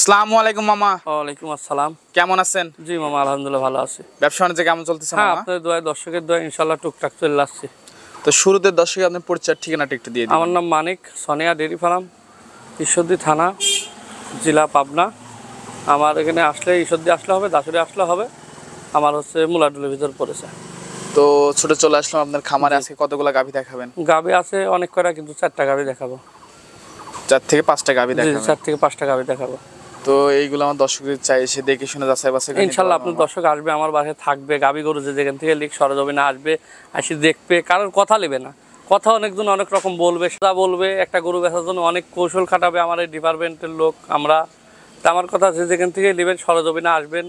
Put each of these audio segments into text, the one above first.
আসসালামু আলাইকুম মামা। ওয়ালাইকুম আসসালাম। কেমন আছেন? জি মামা আলহামদুলিল্লাহ ভালো আছি। ব্যবসা বাণিজ্য কেমন চলতেছে মামা? হ্যাঁ, আপনাদের দোয়ায় দর্শকের দোয়ায় ইনশাআল্লাহ টুকটাক চলে আসছে। তো শুরুতে দর্শকের আপনি পরিচয় ঠিকানাটা একটু দিয়ে দিন। আমার নাম মানিক, সোনিয়া ডেইরি ফার্ম, ঈশ্বরদী থানা, জেলা পাবনা। আমার এখানে আসলে ঈশ্বরদী আসলে হবে, দাসুরি আসলে হবে। আমার হচ্ছে মুলাডুলের ভিতর পড়েছে। তো ছুটে চলে আসলাম আপনার খামারে। আজকে কতগুলো গাভী দেখাবেন? গাভী আছে অনেক কয়টা, কিন্তু 4টা গাভী দেখাবো। 4 থেকে 5টা গাভী দেখাবেন? 4 থেকে 5টা গাভী দেখাবো। তো এইগুলো আমার দর্শকদের চাই এসে দেখে শুনে যাচাই বাছাই করে ইনশাআল্লাহ আপনার দর্শক আসবে, আমার বাসায় থাকবে, গাভী গরু যে যেখান থেকে লিখ সরজমিনে আসবে, আসি দেখবে, কারোর কথা নেবে না। কথা অনেকজন অনেক রকম বলবে, সেটা বলবে। একটা গরু বেচার জন্য অনেক কৌশল খাটাবে আমার এই ডিপার্টমেন্টের লোক, আমরা। তা আমার কথা যে যেখান থেকে নেবেন সরজমিনে আসবেন,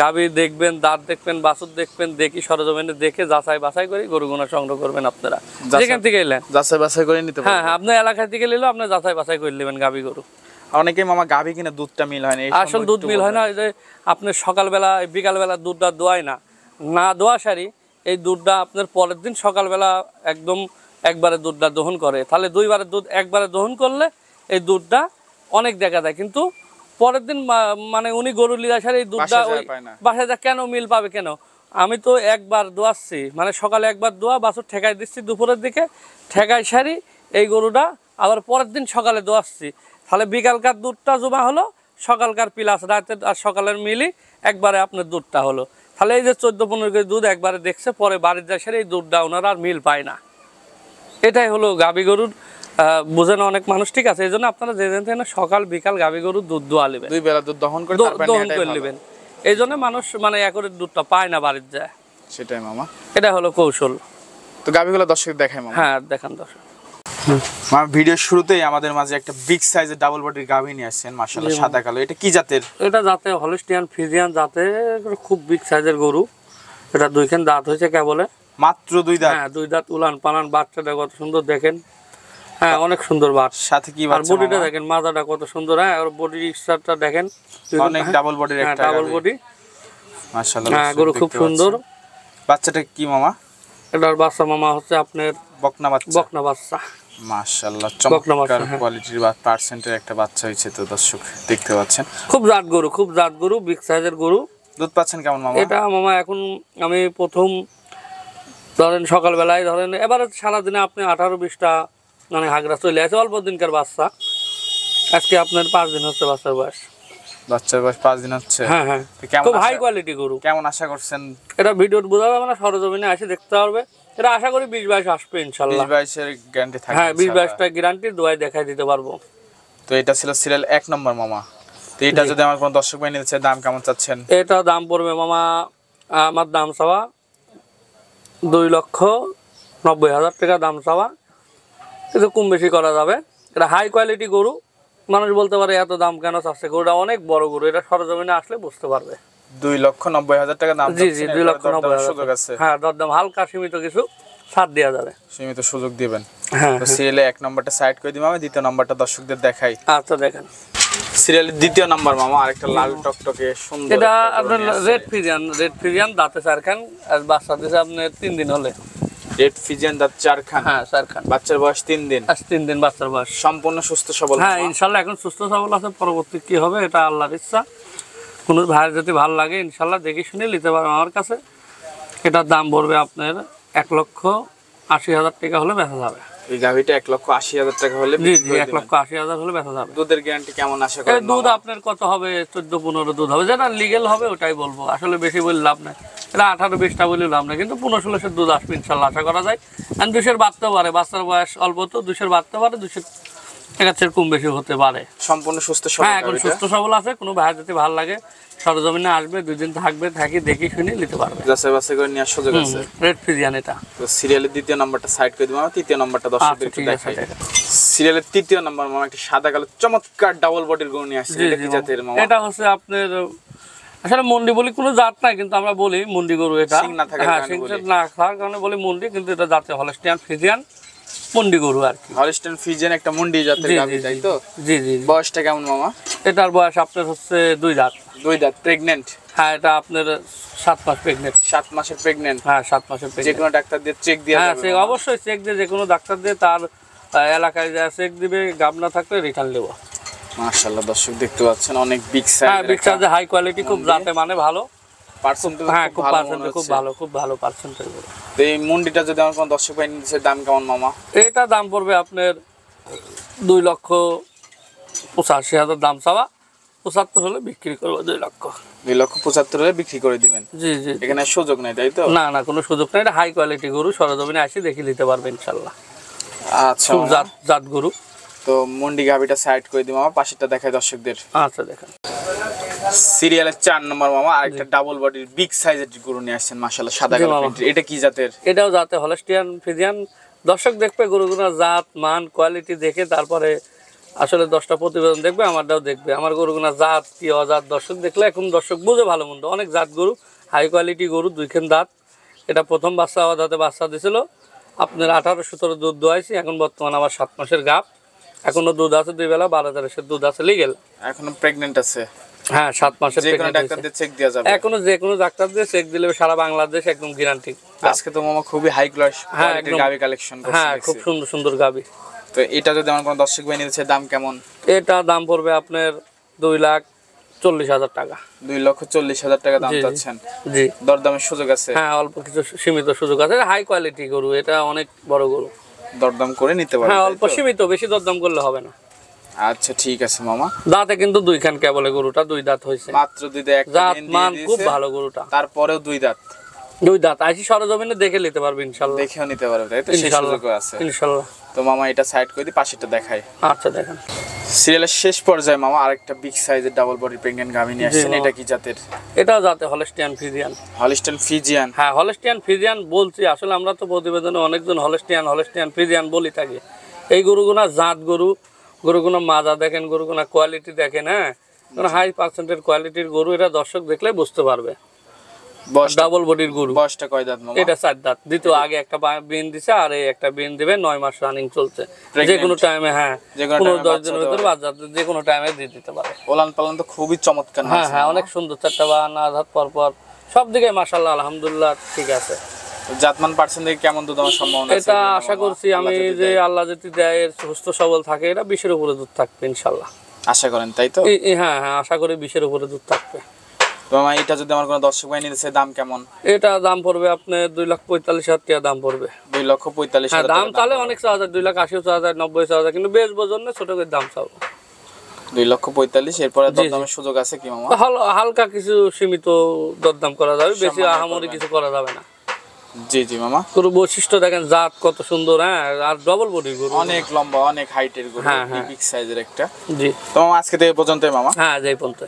গাভী দেখবেন, দাঁত দেখবেন, বাছুর দেখবেন, দেখি সরজমিনে দেখে যাচাই বাছাই করে গরুগুনা সংগ্রহ করবেন। আপনারা যেখান থেকে এলেন যাচাই বাছাই করে নিতে পারবেন। হ্যাঁ, আপনার এলাকা থেকে নিলেও আপনি যাচাই বাছাই করে নেবেন গাভী গরু। অনেকেই মামা গাভী কিনে দুধটা মিল হয় না, আসল দুধ মিল হয় না। এই যে আপনি সকালবেলা বিকালবেলা দুধটা দোয়ায় না দোয়া সারি, এই দুধটা আপনার পরের দিন সকালবেলা একদম একবারে দুধটা দহন করে, তাহলে 2বারের দুধ একবারে দহন করলে এই দুধটা অনেক দেখা যায়। কিন্তু পরের দিন মানে উনি গরু লিয়া সারি এই দুধটা ওই বাসায় যা কেন মিল পাবে কেন? আমি তো একবার দোয়াচ্ছি, মানে সকালে একবার দোয়া, বাছুর ঠেকাই দিচ্ছি দুপুরের দিকে, ঠেকাই সারি এই গরুটা আবার পরের দিন সকালে দোয়াচ্ছি, তাহলে বিকালকার দুধটা জমা হলো, সকালকার প্লাস রাতের আর সকালের মিলি একবারে আপনার দুধটা হলো। তাহলে এই যে 14-15 কেজি দুধ একবারে দেখছে, পরে বাড়ির যায় সেরে এই দুধটা ওনারা আর মিল পায় না। এটাই হলো গাভী গরুর, বুঝে না অনেক মানুষ, ঠিক আছে? এই জন্য আপনারা যে যেন সকাল বিকাল গাভী গরুর দুধ দোয়া নেবেন, 2 বেলা দুধ দহন করে নেবেন। এই জন্য মানুষ মানে একরের দুধটা পায় না বাড়ির যায়। সেটাই মামা, এটা হলো কৌশল। তো গাভীগুলো দর্শক দেখায় মামা। হ্যাঁ দেখান দর্শক। ভিডিওর শুরুতেই আমাদের মাঝে একটা বিগ সাইজের ডাবল বডির গাভী নিয়ে আসছেন, মাশাআল্লাহ সাদা কালো। এটা কি জাতের? এটা জাতে হলিস্টিয়ান ফ্রিজিয়ান জাতে, খুব বিগ সাইজের গরু। এটা 2খান দাঁত হয়েছে কেবলে, মাত্র 2 দাঁত। হ্যাঁ 2 দাঁত, উলান পালান, বাচ্চাটা কত সুন্দর দেখেন। হ্যাঁ অনেক সুন্দর বাট, সাথে কি বাচ্চা, আর বডিটা দেখেন, মাথাটা কত সুন্দর। হ্যাঁ আর বডির স্ট্রাকচারটা দেখেন, অনেক ডাবল বডির একটা ডাবল বডি, মাশাআল্লাহ। হ্যাঁ গরু খুব সুন্দর। বাচ্চাটা কি মামা? এটার বাচ্চা মামা হচ্ছে আপনার বকনা বাচ্চা। মাশাআল্লাহ চমৎকার কোয়ালিটির বা পার্সেন্টের একটা বাচ্চা হয়েছে। তো দর্শক দেখতে পাচ্ছেন, খুব জাত গরু, বিগ সাইজের গরু। দুধ পাচ্ছেন কেমন মামা? এটা মামা এখন আমি প্রথম ধরেন সকালবেলায় ধরেন, এবারে সারাদিনে আপনি 18-20টা মানে হাগরা চলে আসে, অল্প দিনকার বাচ্চা। আজকে আপনার 5 দিন হচ্ছে বাচ্চার বয়স। 5 দিন হচ্ছে। হ্যাঁ, খুব হাই কোয়ালিটি গরু। কেমন আশা করছেন? এটা ভিডিওতে বোঝা যাবে না, সরজমিনে এসে দেখতে পারবে। এটা আশা করি 20-22 আসবে ইনশাআল্লাহ। 20-22 এর গ্যারান্টি থাকবে। হ্যাঁ 20-22টা গ্যারান্টি দোয়ায় দেখাই দিতে পারবো। তো এটা ছিল সিরিয়াল 1 নম্বর মামা। তো এটা যদি আমার কোন দর্শক ভাই নিতে চায়, দাম কেমন চাচ্ছেন? এটা দাম পড়বে মামা, আমার দাম চাওয়া 2,90,000 টাকা দাম চাওয়া। কিন্তু কম বেশি করা যাবে। এটা হাই কোয়ালিটি গরু, মানুষ বলতে পারে এত দাম কেন চাচ্ছে, গরুটা অনেক বড় গরু। এটা সরজমিনে আসলে বুঝতে পারবে। 2,90,000 টাকা দাম। জি 2,90,000। হ্যাঁ দরদাম হালকা সীমিত কিছু ছাড় দেওয়া যাবে, সীমিত সুযোগ দিবেন। হ্যাঁ তো সিরিয়ালে 1 নম্বরটা সাইড করে দিই মামা, দ্বিতীয় নম্বরটা দর্শকদের দেখাই। আচ্ছা দেখেন সিরিয়ালের দ্বিতীয় নাম্বার মামা, আরেকটা লাল টকটকে সুন্দর। এটা আপনার রেড ফিজিয়ান দাঁতে 4 খান, আর বাচ্চা দিয়েছে আপনার 3 দিন হলে। রেড ফিজিয়ান দাঁত 4 খান। হ্যাঁ 4 খান। বাচ্চার বয়স 3 দিন। আজ 3 দিন বাচ্চার বয়স। সম্পূর্ণ সুস্থ সবল। হ্যাঁ ইনশাআল্লাহ এখন সুস্থ সবল আছে। পরবর্তী কি হবে এটা আল্লাহর ইচ্ছা। কোনো ভাইয়ের যদি ভালো লাগে ইনশাআল্লাহ দেখে শুনে নিতে পারবেন আমার কাছে। এটার দাম পড়বে আপনার 1,80,000 টাকা হলে বেচা যাবে। এই গাভিটা 1,80,000 টাকা হলে? জি 1,80,000 হলে বেচা যাবে। দুধের গ্যারান্টি কেমন আশা করেন? দুধ আপনার কত হবে? 14-15 দুধ হবে, যেটা লিগেল হবে ওটাই বলবো। আসলে বেশি বলে লাভ নাই, এটা 18-20টা বলে লাভ নাই, কিন্তু 15-16 দুধ আসবে ইনশাল্লাহ আশা করা যায়। আর 200 বাড়তে পারে, বাচ্চার বয়স অল্প তো 200 বাড়তে পারে, এর চেয়ে কম বেশি হতে পারে। সম্পূর্ণ সুস্থ সবল হ্যাঁ, এখন গাভীটা? সুস্থ সবল আছে। কোনো ভাইয়ের যদি ভালো লাগে সরজমিনে আসবে, 2 দিন থাকবে, থাকি দেখি শুনে নিতে পারবে। যাচাই বাছাই করে নেওয়ার সুযোগ আছে। রেড ফ্রিজিয়ান এটা। তো সিরিয়ালের দ্বিতীয় নাম্বারটা সাইড করে দিলাম, তৃতীয় নাম্বারটা দর্শকদের একটু ঠিক আছে, দেখাই। সিরিয়ালের তৃতীয় নাম্বার মামা একটা সাদা কালো চমৎকার ডাবল বডির গরু নিয়ে আসছে। এটা কি জাতের মামা? এটা হচ্ছে আপনার আসলে মন্ডি বলি কোনো জাত নাই, কিন্তু আমরা বলি মন্ডি গরু এটা। সিং না থাকার হ্যাঁ, কারণে সিং বলি। না থাকার কারণে বলি মন্ডি, কিন্তু এটা জাতে হলস্টিয়ান ফ্রিজিয়ান মন্ডি গরু আর কি। হলস্টাইন ফ্রিজিয়ান একটা মুন্ডি জাতের জি, গাভী, জি, তাই তো? জি জি জি। বয়সটা কেমন মামা? এটার বয়স আপনার হচ্ছে 2 দাঁত। 2 দাঁত, প্রেগন্যান্ট? হ্যাঁ, এটা আপনার 7 মাস প্রেগনেন্ট। 7 মাসের প্রেগন্যান্ট? হ্যাঁ, 7 মাসের যে প্রেগনেন্ট। কোনো ডাক্তার দিয়ে চেক দিয়ে হ্যাঁ, যাবে সে মামা? অবশ্যই চেক দিয়ে, যে কোনো ডাক্তার দিয়ে তার এলাকায় যা চেক দিবে, গাব না থাকলে রিটার্ন দেবো। মাশাআল্লাহ, দর্শক দেখতে পাচ্ছেন অনেক বিগ সাইজ। হ্যাঁ, বিগ সাইজে হাই কোয়ালিটি, খুব জাতে মানে ভালো। পার্সেন্টেজ হ্যাঁ, খুব খুব ভালো মনে পার্সেন্টেজ, খুব হচ্ছে। ভালো, খুব ভালো পার্সেন্টেজ। তো এই মুন্ডিটা যদি আমার কোনো দর্শক ভাই নিতে চায়, দাম কেমন মামা? এটা দাম পড়বে আপনার 2,85,000 দাম চাওয়া, 75 হলে বিক্রি করবো। 2,75,000 হলে বিক্রি করে দিবেন? জি জি। এখানে সুযোগ নেই, তাই তো? না না, কোনো সুযোগ নেই। এটা হাই কোয়ালিটি গরু, সরজমিনে আসি দেখে নিতে পারবে ইনশাল্লাহ। আচ্ছা খুব মামা। জাত গরু। তো মুন্ডি গাভিটা সাইড করে দিই মামা, পাশেরটা দেখাই দর্শকদের। আচ্ছা, দেখেন সিরিয়ালের 4 নম্বর মামা আরেকটা ডাবল বডির বিগ সাইজের গরু নিয়ে আসছেন, মাশাআল্লাহ সাদা জি কালো মামা। প্রিন্টের। এটা কি জাতের? এটাও জাতে হলস্টিয়ান ফ্রিজিয়ান। দর্শক দেখবে গরুগুলোর জাত মান কোয়ালিটি দেখে, তারপরে আসলে 10টা প্রতিবেদন দেখবে, আমারটাও দেখবে। আমার গরুগুলোর জাত কি অজাত দর্শক দেখলে এখন দর্শক বুঝে ভালো মন্দ। অনেক জাত গরু, হাই কোয়ালিটি গরু, 2 দাঁত। এটা প্রথম বাচ্চা, আবার দাঁতে বাচ্চা দিছিল আপনার 18-17 দুধ দোয়াইছি। এখন বর্তমানে আমার 7 মাসের গাব, এখনো দুধ আছে 2 বেলা, 12 দুধ আছে লিগেল। এখনো প্রেগন্যান্ট আছে? হ্যাঁ, 7 মাসের যে কোনো pregnant ডাক্তার হয়েছে। দিয়ে চেক দেওয়া যাবে? এখনো যে কোনো ডাক্তার দিয়ে চেক দিলে সারা বাংলাদেশ একদম গ্যারান্টি। আজকে তো মামা খুবই হাই ক্লাস হ্যাঁ, কোয়ালিটির একদম। গাভি কালেকশন করছেন। হ্যাঁ, খুব সুন্দর সুন্দর গাবি। তো এটা যদি আমার কোনো দর্শক ভাই নিতে চায়, দাম কেমন? এটা দাম পড়বে আপনার 2,40,000 টাকা। 2,40,000 টাকা দাম জি, জি। চাচ্ছেন? জি। দরদামের সুযোগ আছে? হ্যাঁ, অল্প কিছু সীমিত সুযোগ আছে। হাই কোয়ালিটি গরু, এটা অনেক বড় গরু। দরদাম করে নিতে পারবেন? হ্যাঁ, তাই অল্প তো? সীমিত, বেশি দরদাম করলে হবে না। আচ্ছা ঠিক আছে মামা। দাঁতে কিন্তু 2 খান কেবলে, গরুটা 2 দাঁত হয়েছে। মাত্র 2 দাঁত, একটা জাত দিন মান দিয়ে খুব দিয়েছে, ভালো গরুটা। তারপরেও 2 দাঁত। 2 দাঁত আইসি সরজমিনে দেখে নিতে পারবে ইনশাল্লাহ। দেখেও নিতে পারবে, তাই তো? সেই ইনশাল্লাহ, সুযোগও আছে। ইনশাল্লাহ। তো মামা এটা সাইড করে দিই, পাশেরটা দেখাই। আচ্ছা, দেখেন সিরিয়ালের শেষ পর্যায়ে মামা আরেকটা বিগ সাইজের ডাবল বডি প্রেগন্যান্ট গাভী নিয়ে আসছেন। মামা। এটা কি জাতের? এটাও যাতে হলস্টিয়ান ফ্রিজিয়ান। Holstein Friesian? হ্যাঁ, হলস্টিয়ান ফ্রিজিয়ান বলছি। আসলে আমরা তো প্রতিবেদনে অনেকজন হলস্টিয়ান ফ্রিজিয়ান বলি থাকি। এই গরুগুনা জাত গরু, গরুগুনা মাজা দেখেন, গরুগুনা কোয়ালিটি দেখেন। হ্যাঁ, হাই পার্সেন্টের কোয়ালিটির গরু, এটা দর্শক দেখলে বুঝতে পারবে। বয়সটা? ডাবল বডির গরু। বয়সটা কয় দাঁত মামা? এটা 4 দাঁত। দ্বিতীয় আগে একটা বিন দিছে, আর এই একটা বিন দিবে। 9 মাস রানিং চলছে। Pregnant? যে কোনো টাইমে, হ্যাঁ, যে কোনো 15-10 টাইমে দিনের বাচ্চা ভিতরে হতে বাচ্চা যে কোনো টাইমে দিয়ে দিতে পারে। ওলান পালান তো খুবই চমৎকার হ্যাঁ নাচছে হ্যাঁ, মামা। অনেক সুন্দর। 4টা বাহান্ন আধাত পর পর সব দিকে মাশাআল্লাহ আলহামদুলিল্লাহ ঠিক আছে। তো জাতমান পার্সেন্ট থেকে কেমন দুধ আমার সম্ভাবনা আছে? এটা মামা? আশা করছি আল্লাহ আমি যদি যে দেয়। আল্লাহ যদি দেয় এর সুস্থ সবল থাকে, এটা 20-এর উপরে দুধ থাকবে ইনশাল্লাহ। আশা করেন, তাই তো? হ্যাঁ হ্যাঁ, আশা করি 20-এর উপরে দুধ থাকবে। তো মামা এটা যদি আমার কোনো দর্শক ভাই নিতে চায়, দাম কেমন? এটা দাম পড়বে আপনার 2,45,000 টাকা দাম পড়বে। 2,45,000 হ্যাঁ, দাম টাকা তাহলে অনেক চাওয়া যায়, 2,80,000, 90,000, কিন্তু বেচবো জন্য ছোট করে দাম চাবো। 2,45,000। এরপরে জি, দরদামের সুযোগ আছে কি মামা? হালকা কিছু সীমিত দরদাম করা যাবে, বেশি সম্মানে আহামরি করবেন। কিছু করা যাবে না। জি জি মামা। গরু বৈশিষ্ট্য দেখেন, জাত কত সুন্দর। হ্যাঁ, আর ডবল বডির গরু। অনেক লম্বা, অনেক হাইটের গরু, হ্যাঁ, হ্যাঁ। বিগ সাইজের একটা। জি। তো মামা আজকে থেকে পর্যন্তই মামা। হ্যাঁ, যেই পর্যন্ত।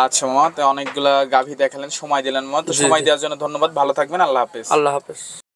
আচ্ছা মামা, তো অনেকগুলা গাভী দেখালেন, সময় দিলেন মামা। তো জি, সময় জি। দেওয়ার জন্য ধন্যবাদ। ভালো থাকবেন, আল্লাহ হাফেজ। আল্লাহ হাফেজ।